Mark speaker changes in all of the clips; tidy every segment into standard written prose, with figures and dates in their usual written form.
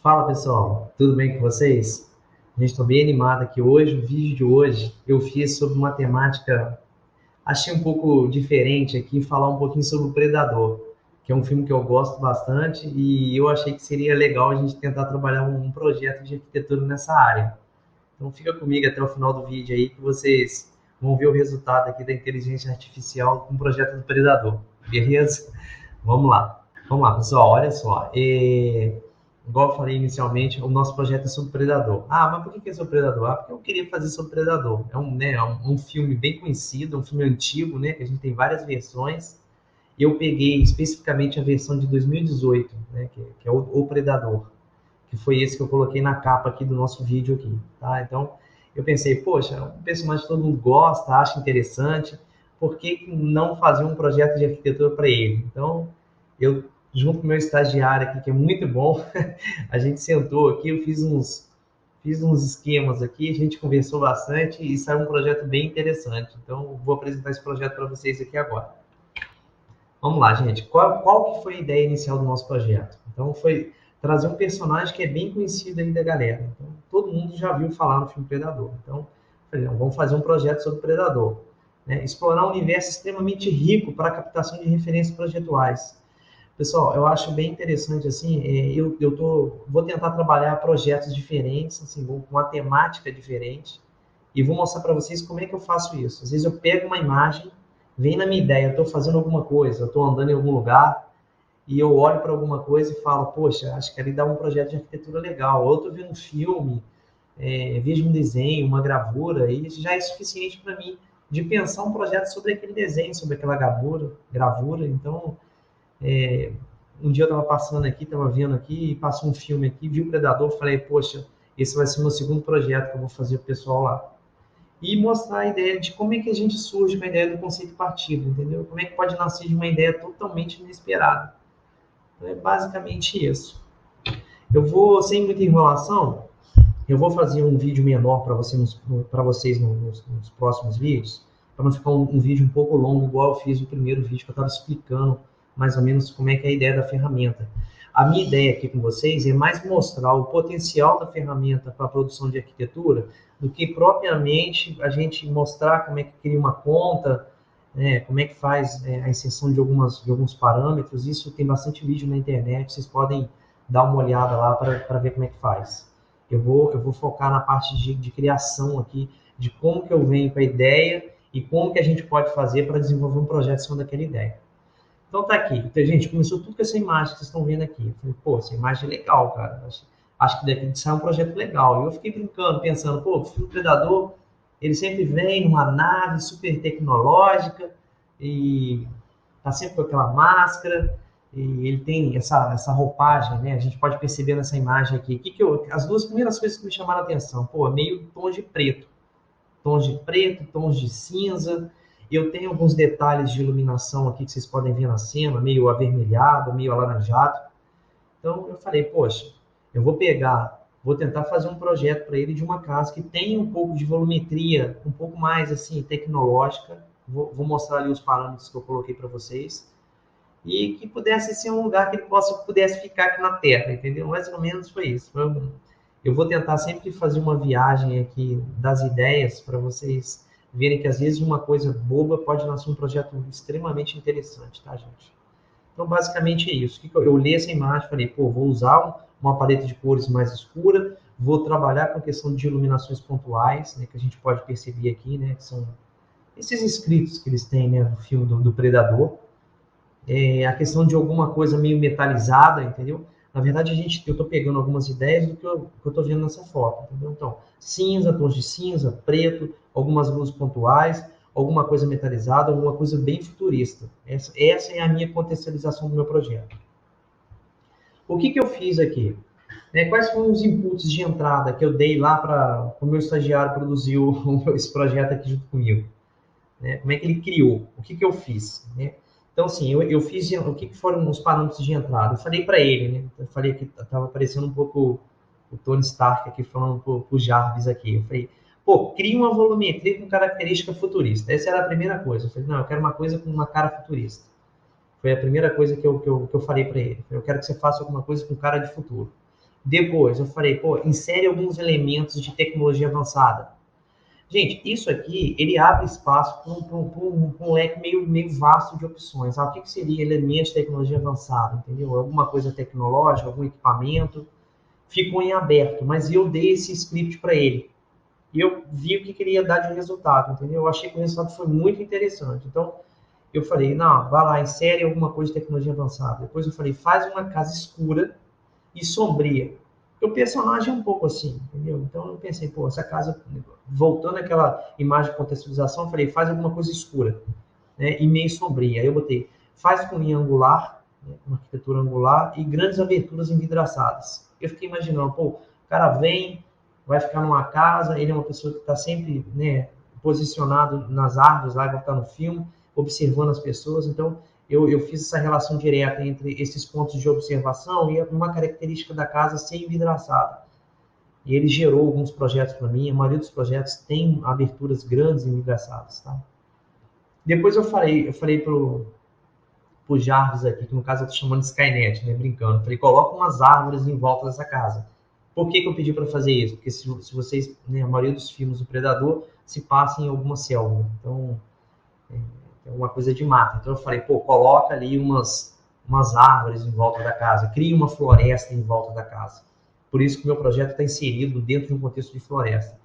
Speaker 1: Fala pessoal, tudo bem com vocês? A gente está bem animado aqui hoje. O vídeo de hoje eu fiz sobre uma temática, achei um pouco diferente aqui, falar um pouquinho sobre o Predador, que é um filme que eu gosto bastante e eu achei que seria legal a gente tentar trabalhar um projeto de arquitetura nessa área. Então fica comigo até o final do vídeo aí que vocês vão ver o resultado aqui da inteligência artificial com o projeto do Predador, beleza? Vamos lá. Vamos lá, pessoal, olha só. Igual eu falei inicialmente, o nosso projeto é sobre Predador. Ah, mas por que é sobre Predador? Ah, porque eu queria fazer sobre Predador. É um filme bem conhecido, um filme antigo, né? Que a gente tem várias versões. E eu peguei especificamente a versão de 2018, né? Que é o Predador, que foi esse que eu coloquei na capa aqui do nosso vídeo aqui, tá? Então, eu pensei, poxa, um personagem que todo mundo gosta, acha interessante, por que não fazer um projeto de arquitetura para ele? Então, eu, junto com o meu estagiário aqui, que é muito bom, a gente sentou aqui, eu fiz uns esquemas aqui, a gente conversou bastante e saiu um projeto bem interessante. Então, vou apresentar esse projeto para vocês aqui agora. Vamos lá, gente. Qual que foi a ideia inicial do nosso projeto? Então, foi trazer um personagem que é bem conhecido aí da galera. Então, todo mundo já viu falar no filme Predador. Então, falei, não, vamos fazer um projeto sobre Predador. Né? Explorar um universo extremamente rico para a captação de referências projetuais. Pessoal, eu acho bem interessante, assim, vou tentar trabalhar projetos diferentes, assim, com uma temática diferente, e vou mostrar para vocês como é que eu faço isso. Às vezes eu pego uma imagem, vem na minha ideia, eu estou fazendo alguma coisa, eu estou andando em algum lugar, e eu olho para alguma coisa e falo, poxa, acho que ali dá um projeto de arquitetura legal. Ou eu estou vendo um filme, vejo um desenho, uma gravura, e isso já é suficiente para mim de pensar um projeto sobre aquele desenho, sobre aquela gravura. Então, um dia eu estava passando aqui, estava vendo aqui, e passou um filme aqui, vi o Predador, falei, poxa, esse vai ser o meu segundo projeto que eu vou fazer para o pessoal lá. E mostrar a ideia de como é que a gente surge com a ideia do conceito partido, entendeu? Como é que pode nascer de uma ideia totalmente inesperada. Então é basicamente isso. Eu vou, sem muita enrolação, eu vou fazer um vídeo menor para vocês nos próximos vídeos, para não ficar um vídeo um pouco longo, igual eu fiz o primeiro vídeo, que eu estava explicando mais ou menos como é que é a ideia da ferramenta. A minha ideia aqui com vocês é mais mostrar o potencial da ferramenta para a produção de arquitetura do que propriamente a gente mostrar como é que cria uma conta, né, como é que faz a inserção de alguns parâmetros. Isso tem bastante vídeo na internet, vocês podem dar uma olhada lá para ver como é que faz. Eu vou focar na parte de criação aqui, de como que eu venho com a ideia e como que a gente pode fazer para desenvolver um projeto em cima daquela ideia. Então tá aqui. Então, gente, começou tudo com essa imagem que vocês estão vendo aqui. Eu falei, pô, essa imagem é legal, cara. Acho que daqui sai um projeto legal. E eu fiquei brincando, pensando, pô, o filme Predador, ele sempre vem numa nave super tecnológica e tá sempre com aquela máscara e ele tem essa roupagem, né? A gente pode perceber nessa imagem aqui. As duas primeiras coisas que me chamaram a atenção, pô, meio tons de preto, tons de cinza. Eu tenho alguns detalhes de iluminação aqui que vocês podem ver na cena, meio avermelhado, meio alaranjado. Então eu falei, poxa, eu vou tentar fazer um projeto para ele de uma casa que tenha um pouco de volumetria, um pouco mais assim tecnológica. Vou mostrar ali os parâmetros que eu coloquei para vocês e que pudesse ser um lugar que ele pudesse ficar aqui na Terra, entendeu? Mais ou menos foi isso. Eu vou tentar sempre fazer uma viagem aqui das ideias para vocês verem que às vezes uma coisa boba pode nascer um projeto extremamente interessante, tá, gente? Então, basicamente é isso. Eu li essa imagem e falei, pô, vou usar uma paleta de cores mais escura, vou trabalhar com a questão de iluminações pontuais, né, que a gente pode perceber aqui, né, que são esses escritos que eles têm, né, no filme do Predador. A questão de alguma coisa meio metalizada, entendeu? Na verdade, eu estou pegando algumas ideias do que eu estou vendo nessa foto, entendeu? Então, cinza, tons de cinza, preto, algumas luzes pontuais, alguma coisa metalizada, alguma coisa bem futurista. Essa é a minha contextualização do meu projeto. O que eu fiz aqui? Quais foram os inputs de entrada que eu dei lá para o meu estagiário produzir esse projeto aqui junto comigo? Como é que ele criou? O que eu fiz? Então, assim, eu fiz o que foram os parâmetros de entrada. Eu falei para ele, né? Eu falei que estava parecendo um pouco o Tony Stark aqui falando para o Jarvis aqui. Eu falei, pô, cria uma volumetria com característica futurista. Essa era a primeira coisa. Eu falei, não, eu quero uma coisa com uma cara futurista. Foi a primeira coisa que eu falei para ele. Eu quero que você faça alguma coisa com cara de futuro. Depois eu falei, pô, insere alguns elementos de tecnologia avançada. Gente, isso aqui, ele abre espaço para um leque meio vasto de opções. O que seria elementos de tecnologia avançada, entendeu? Alguma coisa tecnológica, algum equipamento, ficou em aberto, mas eu dei esse script para ele. E eu vi o que queria dar de resultado, entendeu? Eu achei que o resultado foi muito interessante. Então, eu falei, não, vai lá, insere alguma coisa de tecnologia avançada. Depois eu falei, faz uma casa escura e sombria. O personagem é um pouco assim, entendeu? Então eu pensei, pô, essa casa, voltando àquela imagem de contextualização, eu falei, faz alguma coisa escura, né, e meio sombria. Aí eu botei, faz com linha angular, né, uma arquitetura angular e grandes aberturas envidraçadas. Eu fiquei imaginando, pô, o cara vem, vai ficar numa casa, ele é uma pessoa que está sempre, né, posicionado nas árvores, lá vai estar no filme, observando as pessoas, então eu fiz essa relação direta entre esses pontos de observação e uma característica da casa ser envidraçada. E ele gerou alguns projetos para mim, a maioria dos projetos tem aberturas grandes e envidraçadas, tá? Depois eu falei pro Jarvis aqui, que no caso eu tô chamando de Skynet, né, brincando. Falei, coloca umas árvores em volta dessa casa. Por que eu pedi para fazer isso? Porque se vocês, né, a maioria dos filmes do Predador se passa em alguma selva. Então, é uma coisa de mata. Então eu falei, pô, coloca ali umas árvores em volta da casa, cria uma floresta em volta da casa. Por isso que o meu projeto está inserido dentro de um contexto de floresta,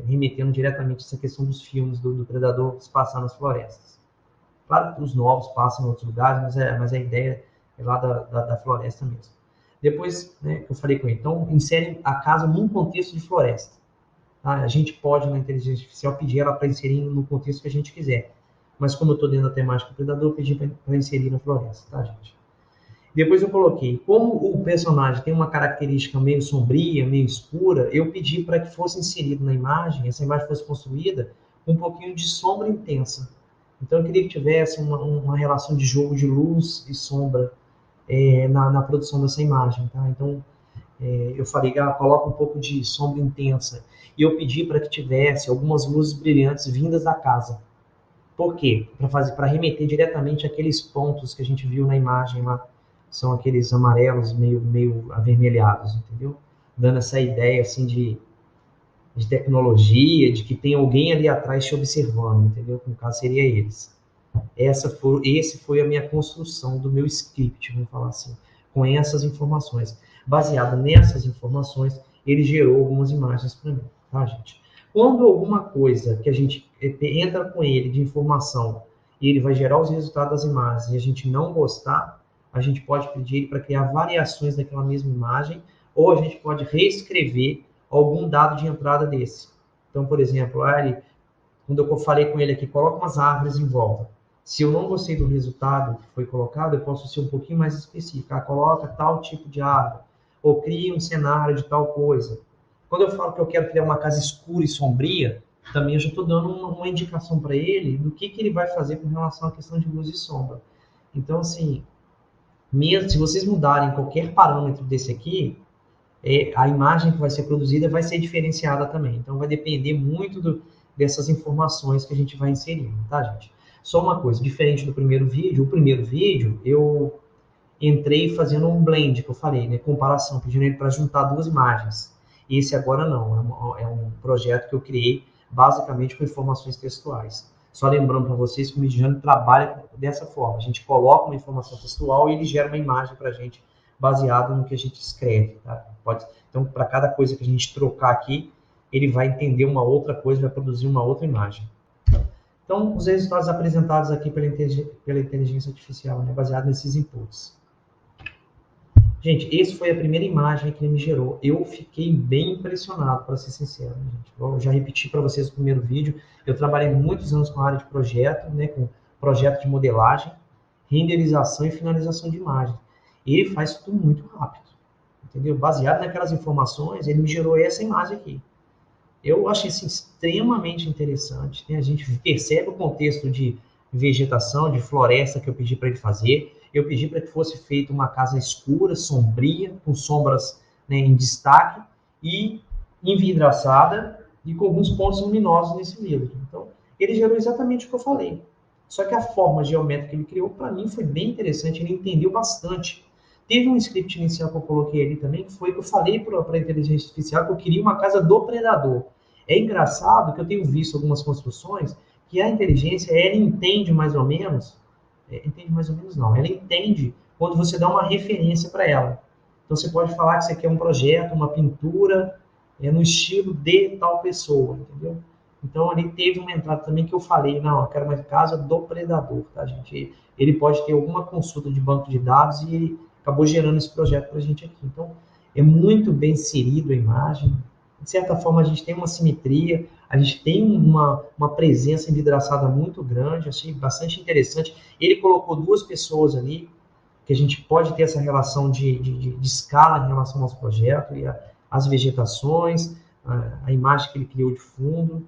Speaker 1: remetendo diretamente a essa questão dos filmes do Predador se passar nas florestas. Claro que os novos passam em outros lugares, mas a ideia é lá da floresta mesmo. Depois, né, que eu falei com ele, então insere a casa num contexto de floresta. Tá? A gente pode, na inteligência artificial, pedir ela para inserir no contexto que a gente quiser. Mas como eu estou dentro da temática do predador, eu pedi para inserir na floresta, tá, gente? Depois eu coloquei, como o personagem tem uma característica meio sombria, meio escura, eu pedi para que fosse inserido na imagem, essa imagem fosse construída com um pouquinho de sombra intensa. Então eu queria que tivesse uma relação de jogo de luz e sombra na produção dessa imagem, tá? Então eu falei, coloca um pouco de sombra intensa. E eu pedi para que tivesse algumas luzes brilhantes vindas da casa. Por quê? Para remeter diretamente àqueles pontos que a gente viu na imagem lá, são aqueles amarelos meio avermelhados, entendeu? Dando essa ideia assim de tecnologia, de que tem alguém ali atrás te observando, entendeu? No caso seria eles. Esse foi a minha construção do meu script, vamos falar assim, com essas informações. Baseado nessas informações, ele gerou algumas imagens para mim, tá, gente? Quando alguma coisa que a gente entra com ele de informação e ele vai gerar os resultados das imagens e a gente não gostar, a gente pode pedir ele para criar variações daquela mesma imagem ou a gente pode reescrever algum dado de entrada desse. Então, por exemplo, quando eu falei com ele aqui, coloca umas árvores em volta. Se eu não gostei do resultado que foi colocado, eu posso ser um pouquinho mais específico. Coloca tal tipo de árvore ou cria um cenário de tal coisa. Quando eu falo que eu quero criar uma casa escura e sombria, também eu já estou dando uma indicação para ele do que ele vai fazer com relação à questão de luz e sombra. Então, assim, mesmo se vocês mudarem qualquer parâmetro desse aqui, a imagem que vai ser produzida vai ser diferenciada também. Então, vai depender muito dessas informações que a gente vai inserindo, tá, gente? Só uma coisa, diferente do primeiro vídeo, o primeiro vídeo eu entrei fazendo um blend, que eu falei, né, comparação, pedindo ele para juntar duas imagens. Esse agora não, é um projeto que eu criei basicamente com informações textuais. Só lembrando para vocês que o Midjourney trabalha dessa forma. A gente coloca uma informação textual e ele gera uma imagem para a gente baseado no que a gente escreve. Tá? Então, para cada coisa que a gente trocar aqui, ele vai entender uma outra coisa, vai produzir uma outra imagem. Então, os resultados apresentados aqui pela inteligência artificial, né, baseado nesses inputs. Gente, essa foi a primeira imagem que ele me gerou. Eu fiquei bem impressionado, para ser sincero. Né, gente? Eu já repeti para vocês no primeiro vídeo. Eu trabalhei muitos anos com a área de projeto, né, com projeto de modelagem, renderização e finalização de imagem. E ele faz tudo muito rápido, entendeu? Baseado naquelas informações, ele me gerou essa imagem aqui. Eu achei assim, extremamente interessante. Né? A gente percebe o contexto de vegetação, de floresta que eu pedi para ele fazer. Eu pedi para que fosse feita uma casa escura, sombria, com sombras, né, em destaque e envidraçada e com alguns pontos luminosos nesse livro. Então, ele gerou exatamente o que eu falei. Só que a forma geométrica que ele criou, para mim, foi bem interessante. Ele entendeu bastante. Teve um script inicial que eu coloquei ali também, que foi que eu falei para a inteligência artificial que eu queria uma casa do predador. É engraçado que eu tenho visto algumas construções que a inteligência, ela entende mais ou menos, entende mais ou menos não, ela entende quando você dá uma referência para ela. Então você pode falar que você quer um projeto, uma pintura, no estilo de tal pessoa, entendeu? Então ali teve uma entrada também que eu falei, não, eu quero uma casa do predador, tá, gente? Ele pode ter alguma consulta de banco de dados e ele acabou gerando esse projeto para a gente aqui. Então é muito bem inserido a imagem. De certa forma a gente tem uma simetria, a gente tem uma presença envidraçada muito grande, achei bastante interessante. Ele colocou duas pessoas ali, que a gente pode ter essa relação de escala em relação ao nosso projeto, e as vegetações, a imagem que ele criou de fundo.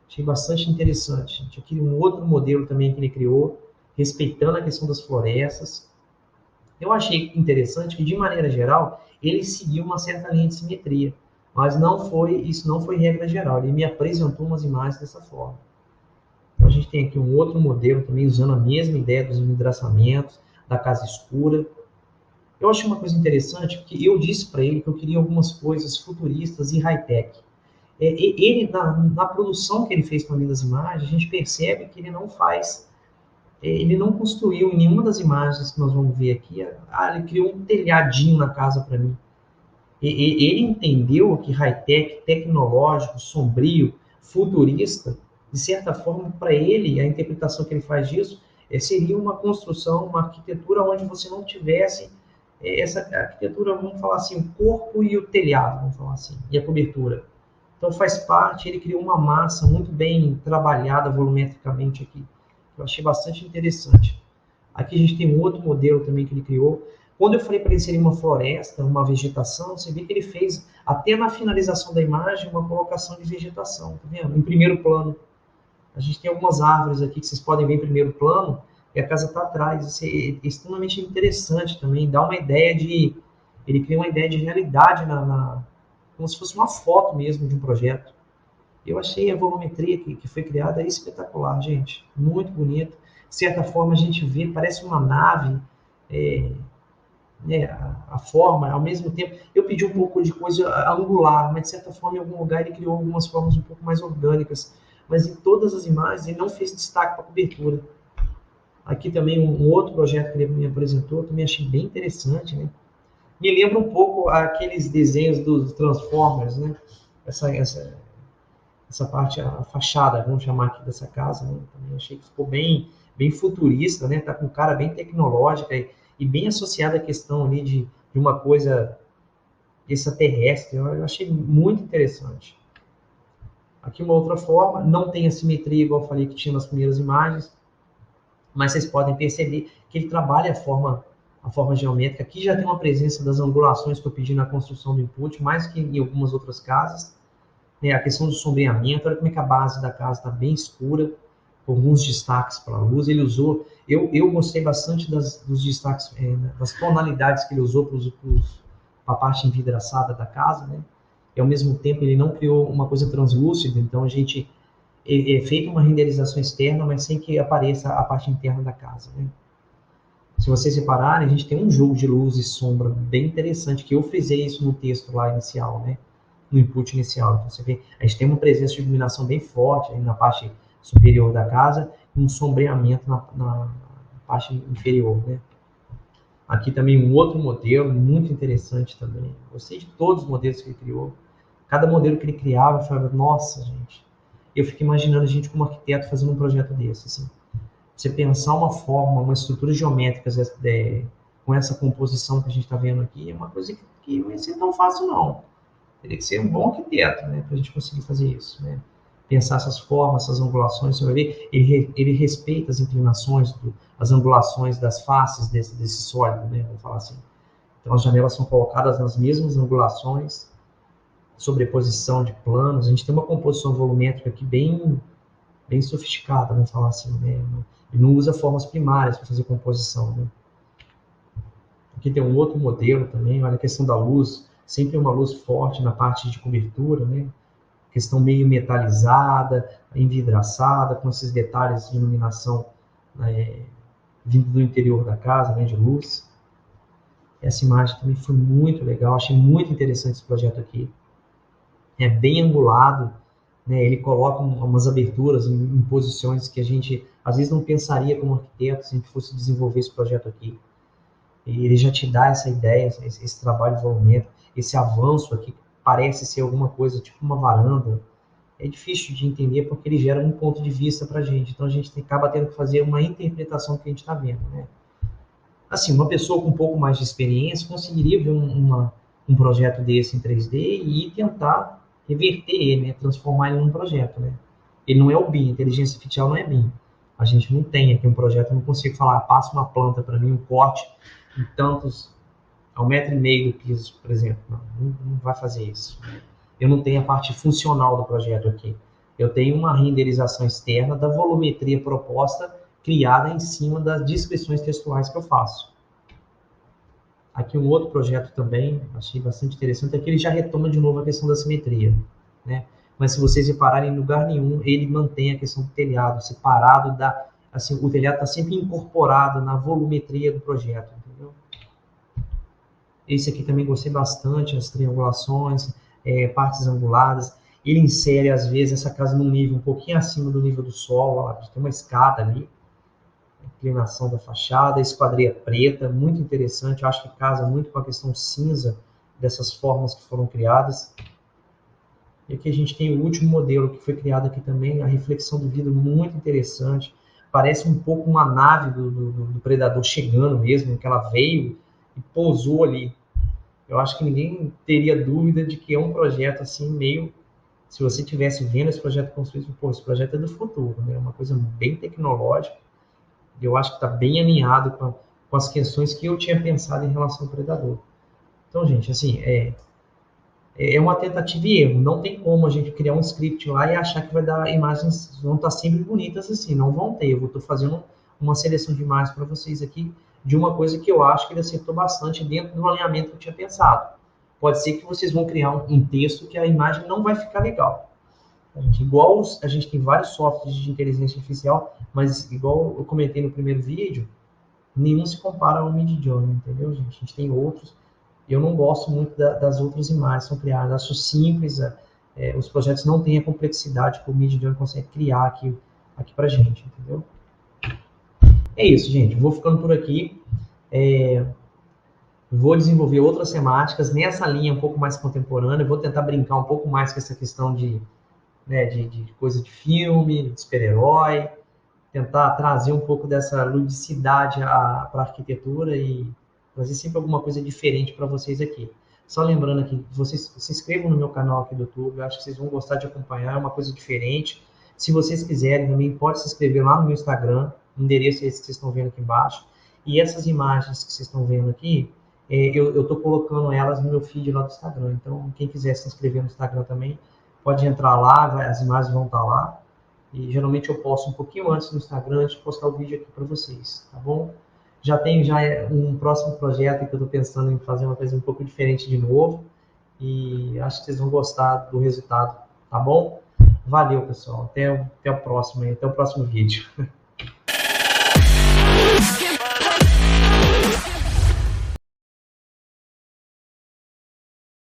Speaker 1: Achei bastante interessante. A gente aqui um outro modelo também que ele criou, respeitando a questão das florestas. Eu achei interessante que, de maneira geral, ele seguiu uma certa linha de simetria, mas isso não foi regra geral. Ele me apresentou umas imagens dessa forma. Então, a gente tem aqui um outro modelo também usando a mesma ideia dos envidraçamentos, da casa escura. Eu achei uma coisa interessante, porque eu disse para ele que eu queria algumas coisas futuristas e high-tech. Ele, na produção que ele fez para mim das imagens, a gente percebe que ele não construiu em nenhuma das imagens que nós vamos ver aqui, ele criou um telhadinho na casa para mim. Ele entendeu que high-tech, tecnológico, sombrio, futurista, de certa forma, para ele, a interpretação que ele faz disso seria uma construção, uma arquitetura onde você não tivesse essa arquitetura, vamos falar assim, o corpo e o telhado, vamos falar assim, e a cobertura. Então faz parte, ele criou uma massa muito bem trabalhada volumetricamente aqui. Eu achei bastante interessante. Aqui a gente tem um outro modelo também que ele criou. Quando eu falei para ele inserir uma floresta, uma vegetação, você vê que ele fez, até na finalização da imagem, uma colocação de vegetação, tá vendo? Em primeiro plano. A gente tem algumas árvores aqui que vocês podem ver em primeiro plano, e a casa está atrás. Isso é extremamente interessante também, dá uma ideia de... Ele cria uma ideia de realidade, como se fosse uma foto mesmo de um projeto. Eu achei a volumetria que foi criada espetacular, gente. Muito bonito. De certa forma, a gente vê, parece uma nave, a forma, ao mesmo tempo. Eu pedi um pouco de coisa angular, mas de certa forma, em algum lugar, ele criou algumas formas um pouco mais orgânicas. Mas em todas as imagens, ele não fez destaque para a cobertura. Aqui também um outro projeto que ele me apresentou, também achei bem interessante, né? Me lembra um pouco aqueles desenhos dos Transformers, né? Essa parte, a fachada, vamos chamar aqui dessa casa, né? Também achei que ficou bem futurista, né? Tá com cara bem tecnológica e bem associada à questão ali de uma coisa extraterrestre. Eu achei muito interessante. Aqui uma outra forma, não tem a simetria igual eu falei que tinha nas primeiras imagens, mas vocês podem perceber que ele trabalha a forma geométrica. Aqui já tem uma presença das angulações que eu pedi na construção do input, mais que em algumas outras casas. A questão do sombreamento, olha como é que a base da casa está bem escura, com alguns destaques para a luz. Ele usou, eu gostei bastante dos destaques, das tonalidades que ele usou para a parte envidraçada da casa, né? E ao mesmo tempo ele não criou uma coisa translúcida, então a gente feita uma renderização externa, mas sem que apareça a parte interna da casa, né? Se vocês repararem, a gente tem um jogo de luz e sombra bem interessante, que eu frisei isso no texto lá inicial, né? No input inicial. Então você vê, a gente tem uma presença de iluminação bem forte aí na parte superior da casa e um sombreamento na parte inferior, né? Aqui também um outro modelo muito interessante também. Gostei de todos os modelos que ele criou. Cada modelo que ele criava, eu falava, nossa, gente. Eu fico imaginando a gente como arquiteto fazendo um projeto desse, assim. Você pensar uma forma, uma estrutura geométrica com essa composição que a gente está vendo aqui, é uma coisa que não ia ser tão fácil, não. Teria que ser um bom arquiteto, né, para a gente conseguir fazer isso, né? Pensar essas formas, essas angulações, você vai ver, ele respeita as inclinações, as angulações das faces desse sólido, né, vamos falar assim. Então as janelas são colocadas nas mesmas angulações, sobreposição de planos. A gente tem uma composição volumétrica aqui bem sofisticada, vamos falar assim, né? Ele não usa formas primárias para fazer composição, né? Aqui tem um outro modelo também, olha a questão da luz, sempre uma luz forte na parte de cobertura, né? Questão meio metalizada, envidraçada, com esses detalhes de iluminação vindo do interior da casa, né, de luz. Essa imagem também foi muito legal, achei muito interessante esse projeto aqui. É bem angulado, né? Ele coloca umas aberturas em posições que a gente às vezes não pensaria como arquiteto se a gente fosse desenvolver esse projeto aqui. E ele já te dá essa ideia, esse trabalho de desenvolvimento, esse avanço aqui, que parece ser alguma coisa tipo uma varanda. É difícil de entender porque ele gera um ponto de vista para a gente. Então a gente acaba tendo que fazer uma interpretação do que a gente está vendo, né? Assim, uma pessoa com um pouco mais de experiência conseguiria ver um projeto desse em 3D e tentar reverter ele, né? Transformar ele num projeto, né? Ele não é o BIM, inteligência artificial não é BIM. A gente não tem aqui um projeto, eu não consigo falar, passa uma planta para mim, um corte em tantos, a 1,5 m do piso, por exemplo. Não vai fazer isso. Eu não tenho a parte funcional do projeto aqui. Eu tenho uma renderização externa da volumetria proposta criada em cima das descrições textuais que eu faço. Aqui um outro projeto também, achei bastante interessante, é que ele já retoma de novo a questão da simetria, né? Mas se vocês repararem, em lugar nenhum ele mantém a questão do telhado separado da, assim, o telhado está sempre incorporado na volumetria do projeto, entendeu? Esse aqui também gostei bastante, as triangulações, partes anguladas. Ele insere às vezes essa casa num nível um pouquinho acima do nível do solo, ó, tem uma escada ali, inclinação da fachada, esquadria preta, muito interessante, eu acho que casa muito com a questão cinza dessas formas que foram criadas. E aqui a gente tem o último modelo que foi criado aqui também, a reflexão do vidro, muito interessante, parece um pouco uma nave do Predador chegando mesmo, que ela veio e pousou ali. Eu acho que ninguém teria dúvida de que é um projeto assim meio, se você estivesse vendo esse projeto construído, pô, esse projeto é do futuro, né? Uma coisa bem tecnológica. Eu acho que está bem alinhado com as questões que eu tinha pensado em relação ao Predador. Então, gente, assim, é uma tentativa e erro. Não tem como a gente criar um script lá e achar que vai dar imagens, vão estar sempre bonitas assim. Não vão ter. Eu estou fazendo uma seleção de imagens para vocês aqui de uma coisa que eu acho que ele acertou bastante dentro do alinhamento que eu tinha pensado. Pode ser que vocês vão criar um texto que a imagem não vai ficar legal. Igual a gente tem vários softwares de inteligência artificial, mas igual eu comentei no primeiro vídeo, nenhum se compara ao Midjourney, entendeu, gente? A gente tem outros. Eu não gosto muito das outras imagens que são criadas. Acho simples, os projetos não têm a complexidade que o Midjourney consegue criar aqui pra gente, entendeu? É isso, gente. Vou ficando por aqui. Vou desenvolver outras temáticas nessa linha um pouco mais contemporânea. Vou tentar brincar um pouco mais com essa questão de coisa de filme, de super-herói. Tentar trazer um pouco dessa ludicidade para a arquitetura e trazer sempre alguma coisa diferente para vocês aqui. Só lembrando aqui, vocês se inscrevam no meu canal aqui do YouTube, eu acho que vocês vão gostar de acompanhar, é uma coisa diferente. Se vocês quiserem, também pode se inscrever lá no meu Instagram, o endereço é esse que vocês estão vendo aqui embaixo. E essas imagens que vocês estão vendo aqui, eu estou colocando elas no meu feed lá do Instagram. Então, quem quiser se inscrever no Instagram também, pode entrar lá, as imagens vão estar lá. E geralmente eu posto um pouquinho antes no Instagram, antes de postar o vídeo aqui para vocês, tá bom? Já tenho um próximo projeto que eu estou pensando em fazer uma coisa um pouco diferente de novo. E acho que vocês vão gostar do resultado, tá bom? Valeu, pessoal. Até o próximo vídeo.